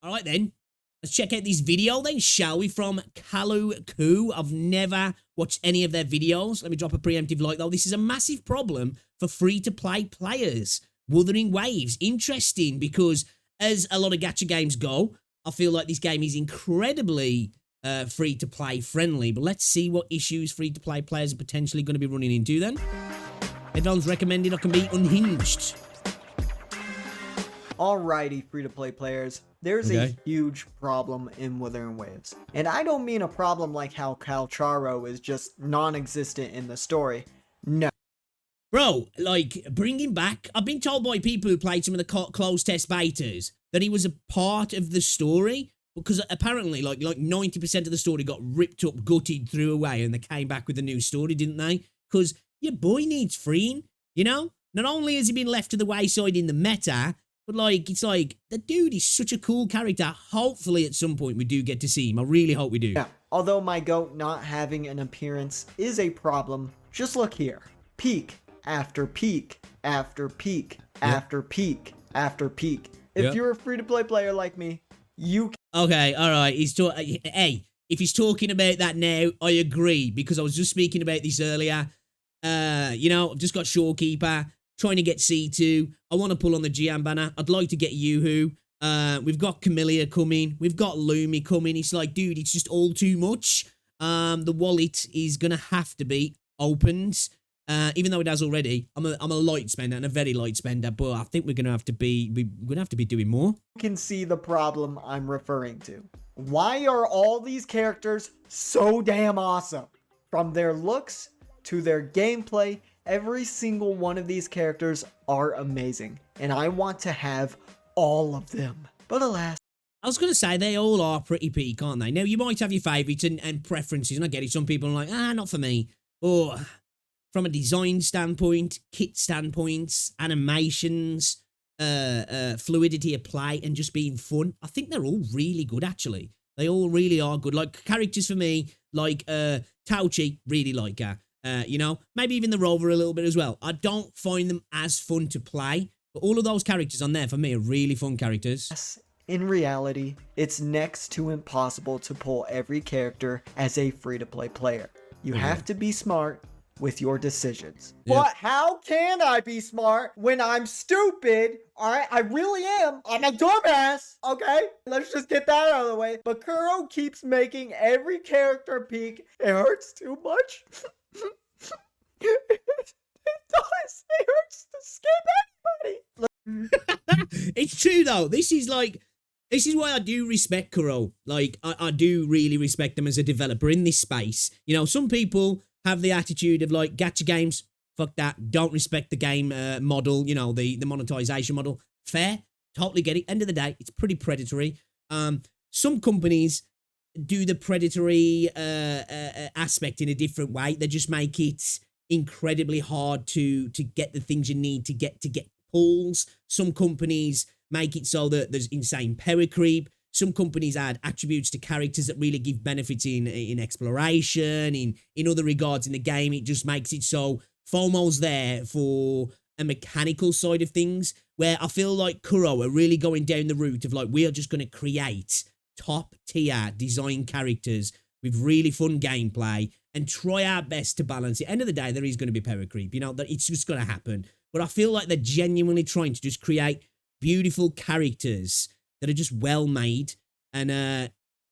All right, then. Let's check out this video then, shall we, from Kalu Ku. I've never watched any of their videos. Let me drop a preemptive like, though. This is a massive problem for free-to-play players. Wuthering Waves. Interesting, because as a lot of gacha games go, I feel like this game is incredibly free-to-play friendly. But let's see what issues free-to-play players are potentially going to be running into then. Everyone's recommended I can be unhinged. Alrighty, free-to-play players, there's a huge problem in Wuthering Waves. And I don't mean a problem like how Calcharo is just non-existent in the story. No. Bro, like, bringing back... I've been told by people who played some of the closed test betas that he was a part of the story, because apparently, like 90% of the story got ripped up, gutted, threw away, and they came back with a new story, didn't they? Because your boy needs freeing, you know? Not only has he been left to the wayside in the meta... But, like, it's like, the dude is such a cool character. Hopefully, at some point, we do get to see him. I really hope we do. Yeah, although my goat not having an appearance is a problem, just look here. Peak after peak after peak after peak after peak. If you're a free-to-play player like me, you can... Okay, all right. Hey, if he's talking about that now, I agree. Because I was just speaking about this earlier. You know, I've just got Shorekeeper. Trying to get C2. I want to pull on the Gian banner. I'd like to get Yoo-Hoo. We've got Camellia coming. We've got Lumi coming. It's like, dude, it's just all too much. The wallet is going to have to be opened. Even though it has already. I'm a light spender and a very light spender. But I think we're going to have to be doing more. You can see the problem I'm referring to. Why are all these characters so damn awesome? From their looks to their gameplay, every single one of these characters are amazing, and I want to have all of them. But alas. I was going to say, they all are pretty peak, aren't they? Now, you might have your favourites and preferences, and I get it. Some people are like, not for me. But from a design standpoint, kit standpoints, animations, fluidity of play, and just being fun, I think they're all really good, actually. They all really are good. Like, characters for me, like Tauchi, really like her. You know, maybe even the Rover a little bit as well. I don't find them as fun to play, but all of those characters on there for me are really fun characters. In reality, it's next to impossible to pull every character as a free-to-play player. You have to be smart with your decisions. But how can I be smart when I'm stupid? Alright, I really am. I'm a dumbass, okay? Let's just get that out of the way. But Kuro keeps making every character peak. It hurts too much. It does. It hurts to skip anybody. It's true though. This is why I do respect Kuro. Like, I do really respect them as a developer in this space. You know, some people have the attitude of like, gacha games, fuck that, don't respect the game model, you know, the monetization model. Fair, totally get it. End of the day, it's pretty predatory. Some companies do the predatory aspect in a different way. They just make it incredibly hard to get the things you need to get pulls. Some companies make it so that there's insane power creep. Some companies add attributes to characters that really give benefits in exploration, in other regards in the game. It just makes it so FOMO's there for a mechanical side of things, where I feel like Kuro are really going down the route of like, we are just going to create top tier design characters with really fun gameplay and try our best to balance it. End of the day, there is going to be power creep, you know, that it's just going to happen. But I feel like they're genuinely trying to just create beautiful characters that are just well made. And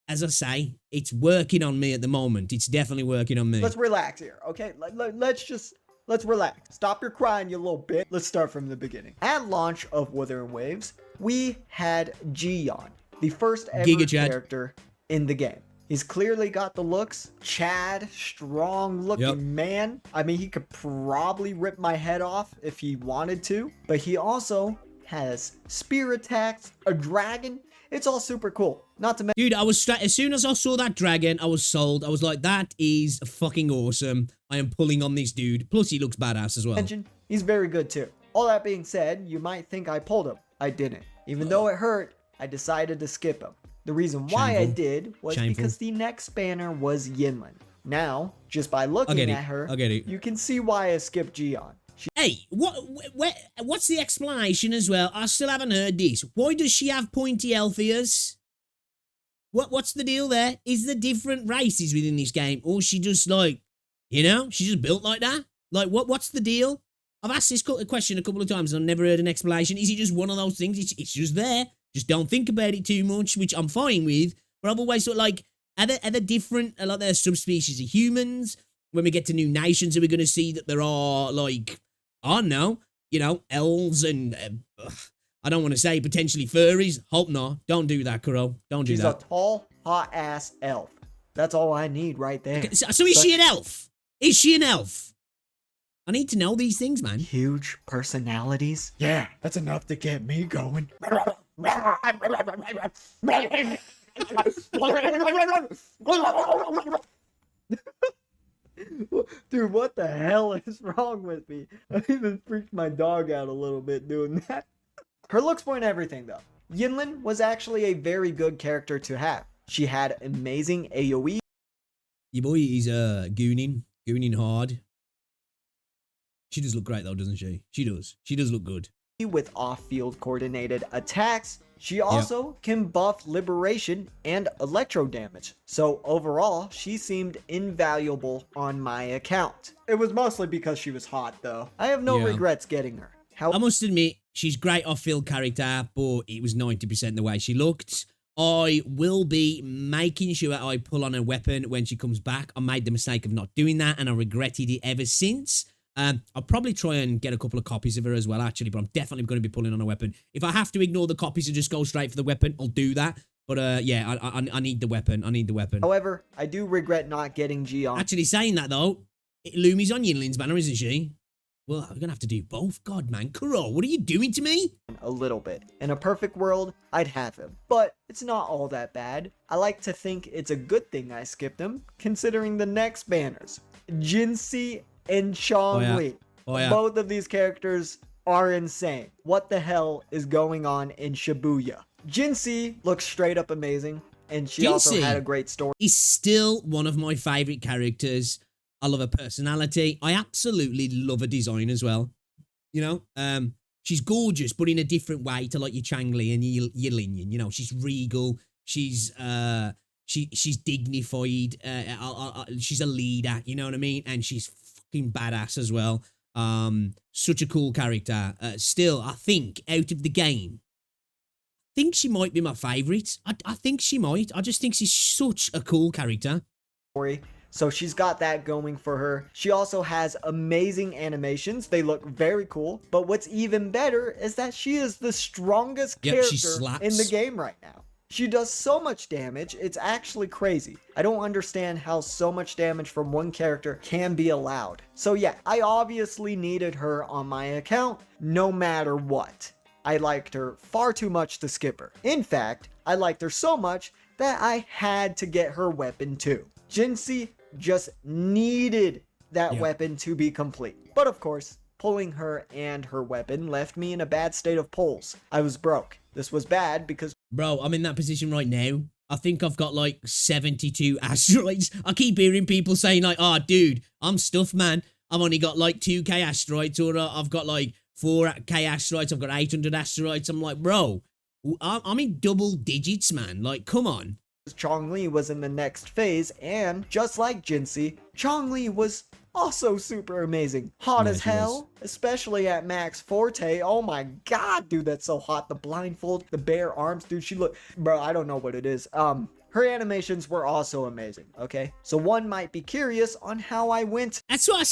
as I say, it's working on me at the moment. It's definitely working on me. Let's relax here, okay? Let's relax. Stop your crying, you little bitch. Let's start from the beginning. At launch of Wuthering Waves, we had Jion, the first ever character in the game. He's clearly got the looks. Chad, strong looking man. I mean, he could probably rip my head off if he wanted to, but he also has spear attacks, a dragon. It's all super cool. Not to mention, dude, as soon as I saw that dragon, I was sold. I was like, that is fucking awesome. I am pulling on this dude. Plus, he looks badass as well. He's very good too. All that being said, you might think I pulled him. I didn't. Even though it hurt, I decided to skip him. The reason why I did was because the next banner was Yinlin. Now, just by looking at her, you can see why I skipped Jion. Hey, what's the explanation as well? I still haven't heard this. Why does she have pointy elf ears? What's the deal there? Is there different races within this game? Or she just like, you know, she's just built like that? Like, what's the deal? I've asked this question a couple of times and I've never heard an explanation. Is it just one of those things? It's just there. Just don't think about it too much, which I'm fine with. But I've always thought, like, are there different, like, there are subspecies of humans? When we get to new nations, are we going to see that there are, like, I don't know, you know, elves and, I don't want to say potentially furries. Hope not. Don't do that, Kuro. Don't do that. She's a tall, hot-ass elf. That's all I need right there. Okay, so is she an elf? Is she an elf? I need to know these things, man. Huge personalities? Yeah, that's enough to get me going. Dude, what the hell is wrong with me? I even freaked my dog out a little bit doing that. Her looks point everything, though. Yinlin was actually a very good character to have. She had amazing AoE. Your boy is gooning hard. She does look great though, doesn't she? She does look good. With off-field coordinated attacks, she also can buff liberation and electro damage. So overall, she seemed invaluable on my account. It was mostly because she was hot though. I have no regrets getting her. I must admit, she's great off-field character, but it was 90% the way she looked. I will be making sure I pull on a weapon when she comes back. I made the mistake of not doing that, and I regretted it ever since. I'll probably try and get a couple of copies of her as well, actually, but I'm definitely going to be pulling on a weapon. If I have to ignore the copies and just go straight for the weapon, I'll do that. But yeah, I need the weapon. I need the weapon. However, I do regret not getting G on. Actually, saying that, though, Lumi's on Yinlin's banner, isn't she? Well, we're going to have to do both. God, man. Kuro, what are you doing to me? A little bit. In a perfect world, I'd have him. But it's not all that bad. I like to think it's a good thing I skipped him, considering the next banners. Jinhsi and Changli. Oh, yeah. Both of these characters are insane. What the hell is going on in Shibuya? Jinhsi looks straight up amazing, and she also had a great story. He's still one of my favorite characters. I love her personality. I absolutely love her design as well. You know, she's gorgeous, but in a different way to like your Changli and your Linian. You know, she's regal. She's dignified. She's a leader. You know what I mean? And she's fucking badass as well. Such a cool character. Still, I think out of the game, I think she might be my favorite. I think she might. I just think she's such a cool character. So she's got that going for her. She also has amazing animations. They look very cool. But what's even better is that she is the strongest character in the game right now. She does so much damage, it's actually crazy. I don't understand how so much damage from one character can be allowed. So yeah, I obviously needed her on my account, no matter what. I liked her far too much to skip her. In fact, I liked her so much that I had to get her weapon too. Jinhsi just needed that weapon to be complete. But of course, pulling her and her weapon left me in a bad state of pulls. I was broke. This was bad because... Bro, I'm in that position right now. I think I've got like 72 asteroids. I keep hearing people saying like, oh, dude, I'm stuffed, man. I've only got like 2k asteroids, or I've got like 4k asteroids. I've got 800 asteroids. I'm like, bro, I'm in double digits, man. Like, come on. Changli was in the next phase, and just like Jinhsi, Changli was also super amazing. Hot as hell, especially at max forte. Oh my god, dude, that's so hot. The blindfold, the bare arms, dude, she looked... Bro, I don't know what it is. Her animations were also amazing, okay? So one might be curious on how I went. That's why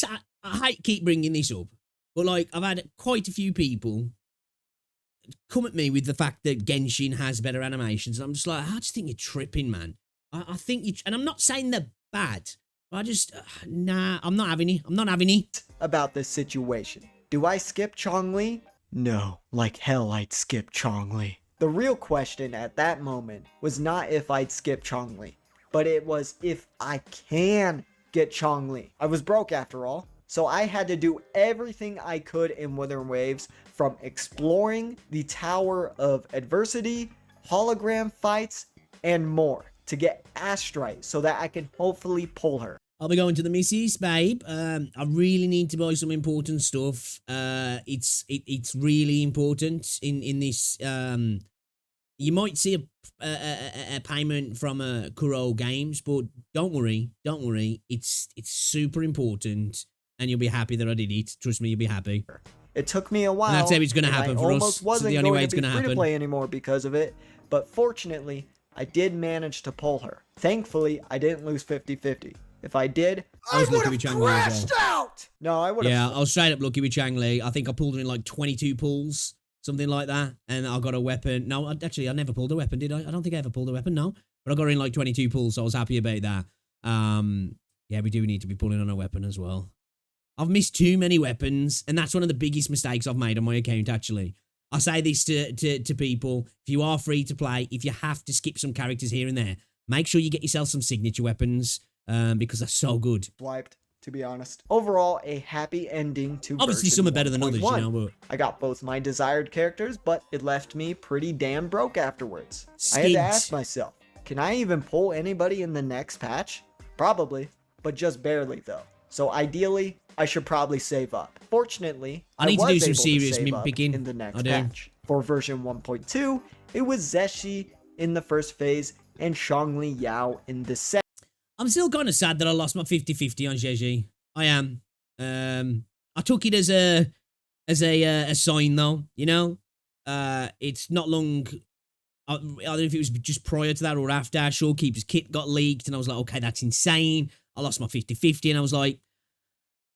I hate keep bringing this up, but like, I've had quite a few people come at me with the fact that Genshin has better animations. And I'm just like, I just think you're tripping, man. I think you... And I'm not saying they're bad. I just... nah, I'm not having it. I'm not having it. About this situation. Do I skip Changli? No. Like hell I'd skip Changli. The real question at that moment was not if I'd skip Changli, but it was if I can get Changli. I was broke after all. So I had to do everything I could in Wuthering Waves, from exploring the Tower of Adversity, hologram fights, and more to get Astrite so that I can hopefully pull her. I'll be going to the missus, babe. I really need to buy some important stuff. It's really important in this. You might see a payment from Kuro Games, but don't worry. It's super important, and you'll be happy that I did it. Trust me, you'll be happy. It took me a while. And that's how it's going to and happen I for almost us. wasn't It's the only way going it's to be going to free to happen. play anymore because of it, but fortunately, I did manage to pull her. Thankfully, I didn't lose 50-50. If I did, I was would lucky have with Changli as crashed out. No, I would have. Yeah, I was straight up lucky with Changli. I think I pulled her in like 22 pulls, something like that, and I got a weapon. No, actually, I never pulled a weapon, did I? I don't think I ever pulled a weapon, no. But I got her in like 22 pulls, so I was happy about that. Yeah, we do need to be pulling on a weapon as well. I've missed too many weapons, and that's one of the biggest mistakes I've made on my account, actually. I say this to people, if you are free to play, if you have to skip some characters here and there, make sure you get yourself some signature weapons, because they're so good. Swiped, to be honest. Overall, a happy ending to Obviously, version some are better than others, 1.1. you know, but... I got both my desired characters, but it left me pretty damn broke afterwards. I had Skint. to ask myself, can I even pull anybody in the next patch? Probably, but just barely though. So ideally, I should probably save up. Fortunately, I need to was do some able serious save up picking. in the next I do. patch. For version 1.2, it was Zhezhi in the first phase and Changli Yao in the second. I'm still kind of sad that I lost my 50-50 on Zhezhi. I am. I took it as a sign though, you know? It's not long... I don't know if it was just prior to that or after. Shorekeeper's kit got leaked, and I was like, okay, that's insane. I lost my 50-50, and I was like,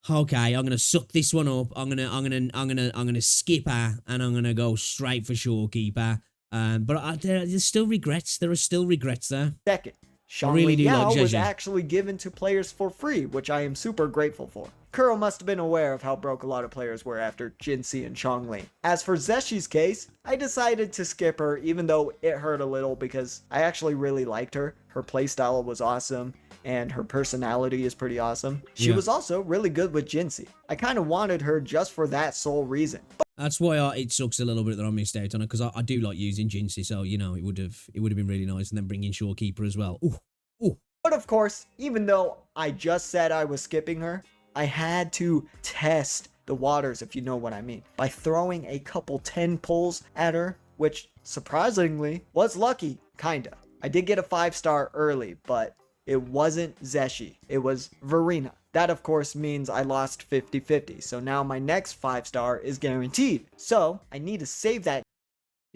okay, I'm gonna suck this one up. I'm gonna skip her, and I'm gonna go straight for Shorekeeper. But there's still regrets. There are still regrets there. Second, I really Changli do Yao like was Zhezhi. actually given to players for free, which I am super grateful for. Kuro must have been aware of how broke a lot of players were after Jinhsi and Changli. As for Zhezhi's case, I decided to skip her even though it hurt a little because I actually really liked her. Her playstyle was awesome and her personality is pretty awesome. She Yeah. was also really good with Jinhsi. I kind of wanted her just for that sole reason. That's why it sucks a little bit that I missed out on it, because I do like using Jinhsi, so, you know, it would have been really nice, and then bring in Shorekeeper as well. Ooh. But of course, even though I just said I was skipping her, I had to test the waters, if you know what I mean, by throwing a couple 10 pulls at her, which surprisingly was lucky, kinda. I did get a 5-star early, but it wasn't Zhezhi, it was Verena. That of course means I lost 50-50, so now my next 5-star is guaranteed. So I need to save that.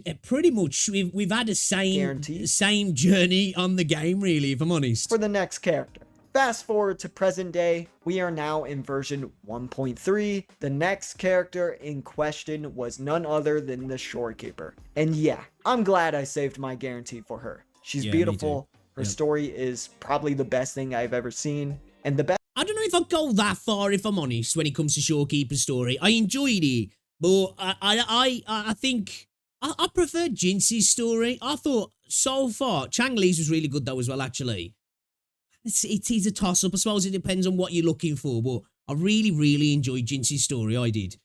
Yeah, pretty much, we've had the Guaranteed. same journey on the game, really, if I'm honest. For the next character. Fast forward to present day, we are now in version 1.3. The next character in question was none other than the Shorekeeper. And yeah, I'm glad I saved my guarantee for her. She's Yeah, me beautiful, too. her Yep. story is probably the best thing I've ever seen, and the best I don't know if I'd go that far, if I'm honest, when it comes to Shorekeeper's story. I enjoyed it, but I think I preferred Jinhsi's story. I thought so far Changli's was really good though as well. Actually, it is a toss up. I suppose it depends on what you're looking for, but I really enjoyed Jinhsi's story. I did.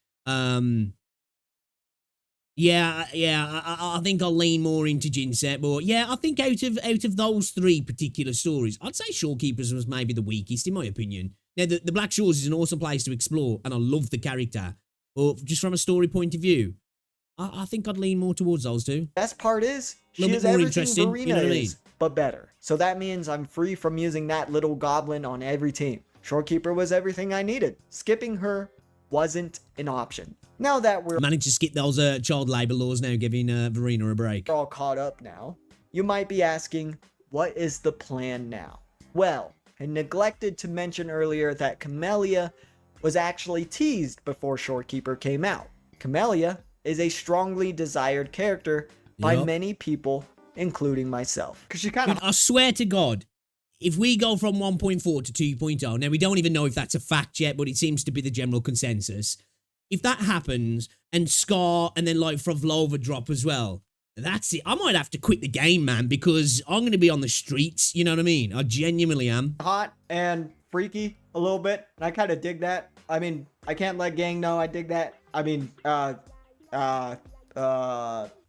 Yeah, I think I'll lean more into Jinhsi, but yeah, I think out of those three particular stories, I'd say Shorekeepers was maybe the weakest in my opinion. Now, the Black Shores is an awesome place to explore, and I love the character, but just from a story point of view, I think I'd lean more towards those two. best part is she Little is bit more everything interesting, Verena you know what I mean? is, but better. So that means I'm free from using that little goblin on every team. Shorekeeper was everything I needed. Skipping her wasn't an option. Now that we're Managed to skip those child labour laws now, giving Verena a break. all caught up now, you might be asking, what is the plan now? Well, I neglected to mention earlier that Camellia was actually teased before Shorekeeper came out. Camellia is a strongly desired character by Yup. many people, including myself. Because she kind Dude, of I swear to God, if we go from 1.4 to 2.0, now we don't even know if that's a fact yet, but it seems to be the general consensus. If that happens, and Scar, and then like Fravlova drop as well, that's it. I might have to quit the game, man, because I'm going to be on the streets, you know what I mean? I genuinely am. hot and freaky a little bit, and I kind of dig that. I mean, I can't let gang know I dig that. I mean,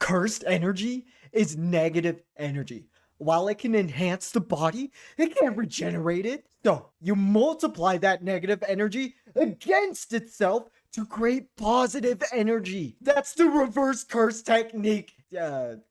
cursed energy is negative energy. while it can enhance the body, it can't regenerate it. So you multiply that negative energy against itself to create positive energy. That's the reverse curse technique.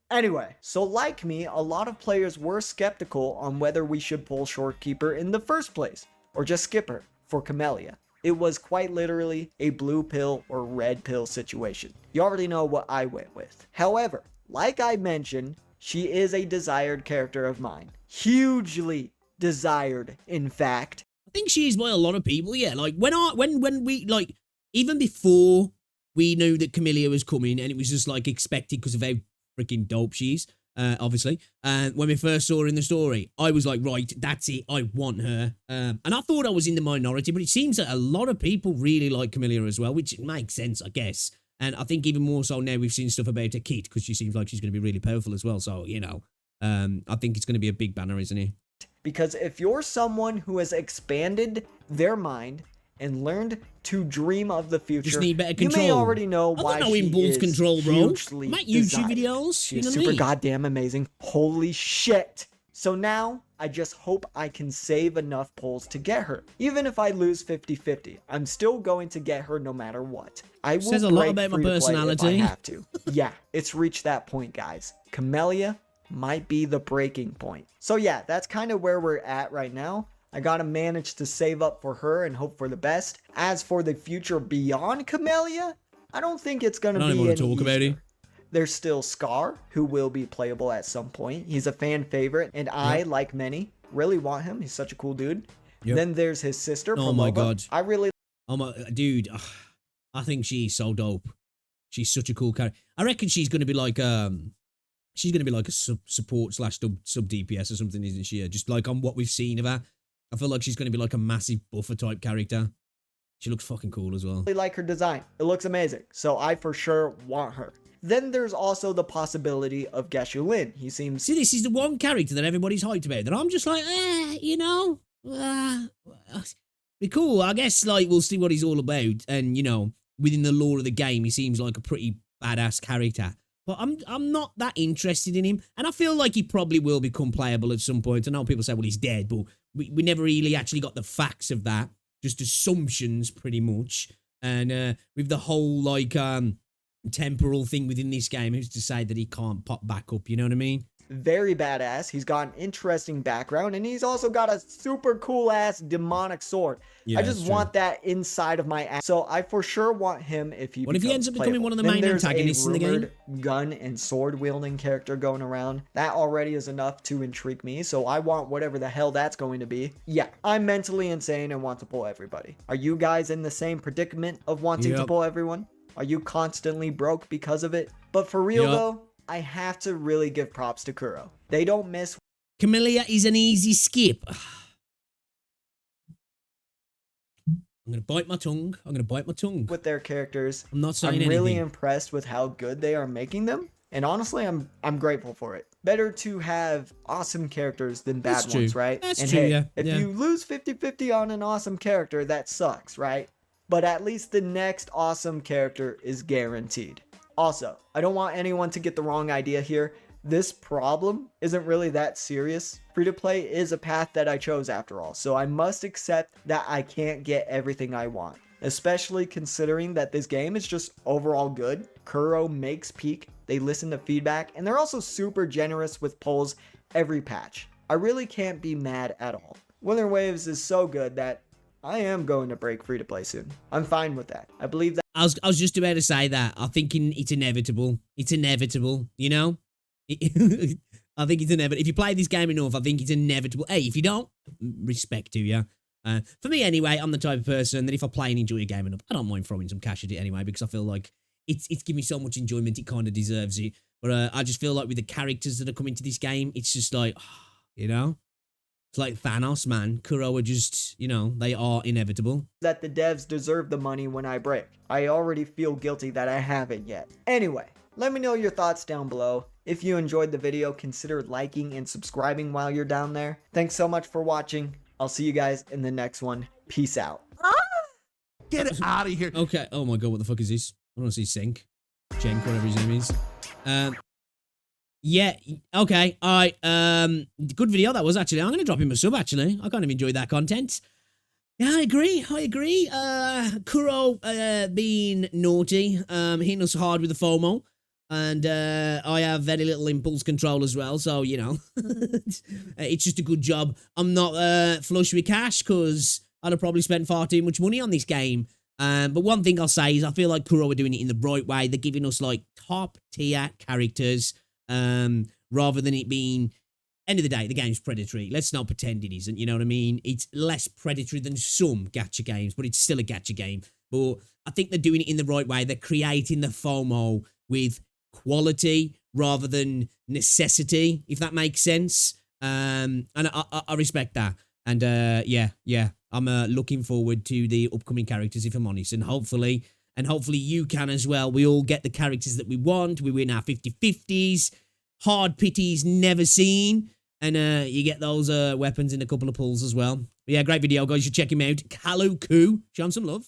Anyway, so like me, a lot of players were skeptical on whether we should pull Shorekeeper in the first place, or just skip her for Camellia. It was quite literally a blue pill or red pill situation. You already know what I went with. However, like I mentioned, she is a desired character of mine. Hugely desired, in fact. I think she is by a lot of people, yeah. Like, when we, like, even before we knew that Camellia was coming, and it was just, like, expected because of how freaking dope she is, obviously. And when we first saw her in the story, I was like, right, that's it, I want her. And I thought I was in the minority, but it seems that a lot of people really like Camellia as well, which makes sense, I guess. And I think even more so now we've seen stuff about her kit, because she seems like she's going to be really powerful as well. So, you know, I think it's going to be a big banner, isn't it? Because if you're someone who has expanded their mind and learned to dream of the future, just need better control. You may already know why she is control, bro. hugely Make YouTube desired. videos. She's super goddamn amazing. Holy shit. So now, I just hope I can save enough pulls to get her. Even if I lose 50-50, I'm still going to get her no matter what. I will Says a lot about my personality. If I have to. Yeah, it's reached that point, guys. Camellia might be the breaking point. So yeah, that's kind of where we're at right now. I gotta manage to save up for her and hope for the best. As for the future beyond Camellia, I don't think it's gonna be any want to talk about it. There's still Scar, who will be playable at some point. He's a fan favorite, and I, like many, really want him. He's such a cool dude. Then there's his sister, Oh my god. I really... Oh my... Dude, I think she's so dope. She's such a cool character. I reckon she's going to be like, she's going to be like a support / sub DPS or something, isn't she? Just like on what we've seen of her. I feel like she's going to be like a massive buffer type character. She looks fucking cool as well. I like her design. It looks amazing. So I for sure want her. Then there's also the possibility of Geshu Lin. He seems... See, this is the one character that everybody's hyped about. That I'm just like, you know, be cool. I guess, like, we'll see what he's all about. And, you know, within the lore of the game, he seems like a pretty badass character. But I'm not that interested in him. And I feel like he probably will become playable at some point. I know people say, well, he's dead. But we never really actually got the facts of that. Just assumptions, pretty much. And with the whole, like... temporal thing within this game, who's to say that he can't pop back up, you know what I mean? Very badass. He's got an interesting background, and he's also got a super cool ass demonic sword. I just want that inside of my ass. So I for sure want him if he What if he ends up becoming one of the main antagonists in the game? Gun and sword wielding character going around. That already is enough to intrigue me, so I want whatever the hell that's going to be. Yeah, I'm mentally insane and want to pull everybody. Are you guys in the same predicament of wanting to pull everyone? Are you constantly broke because of it? But for real though, I have to really give props to Kuro. They don't miss. Camellia is an easy skip. I'm going to bite my tongue. With their characters. I'm not saying anything. I'm really impressed with how good they are making them. And honestly, I'm grateful for it. Better to have awesome characters than bad ones, right? That's and true, hey, yeah. If you lose 50-50 on an awesome character, that sucks, right? But at least the next awesome character is guaranteed. Also, I don't want anyone to get the wrong idea here. This problem isn't really that serious. Free-to-play is a path that I chose after all, so I must accept that I can't get everything I want. Especially considering that this game is just overall good. Kuro makes peak, they listen to feedback, and they're also super generous with polls every patch. I really can't be mad at all. Wuthering Waves is so good that I am going to break free-to-play soon. I'm fine with that. I believe that... I was just about to say that. I think it's inevitable. It's inevitable, you know? I think it's inevitable. If you play this game enough, I think it's inevitable. Hey, if you don't, respect to you. For me, anyway, I'm the type of person that if I play and enjoy a game enough, I don't mind throwing some cash at it anyway, because I feel like it's given me so much enjoyment, it kind of deserves it. But I just feel like with the characters that are coming to this game, it's just like, you know? It's like Thanos, man. Kuro are just, you know, they are inevitable. That the devs deserve the money when I break. I already feel guilty that I haven't yet. Anyway, let me know your thoughts down below. If you enjoyed the video, consider liking and subscribing while you're down there. Thanks so much for watching. I'll see you guys in the next one. Peace out. Get it out of here. Okay. Oh my god, what the fuck is this? I want to see Sync. Jenk, whatever his name is. Yeah, okay, all right. Good video that was, actually. I'm going to drop him a sub, actually. I kind of enjoyed that content. Yeah, I agree. Kuro being naughty, hitting us hard with the FOMO. And I have very little impulse control as well, so, you know, it's just a good job. I'm not flush with cash, because I'd have probably spent far too much money on this game. But one thing I'll say is I feel like Kuro are doing it in the right way. They're giving us, like, top-tier characters, rather than it being... End of the day, the game's predatory. Let's not pretend it isn't, you know what I mean? It's less predatory than some gacha games, but it's still a gacha game. But I think they're doing it in the right way. They're creating the FOMO with quality rather than necessity, if that makes sense. And I respect that. And yeah, I'm looking forward to the upcoming characters, if I'm honest. And hopefully you can as well. We all get the characters that we want. We win our 50-50s. Hard pities never seen. And you get those weapons in a couple of pulls as well. But yeah, great video, guys. You should check him out. Kaluku. Show him some love.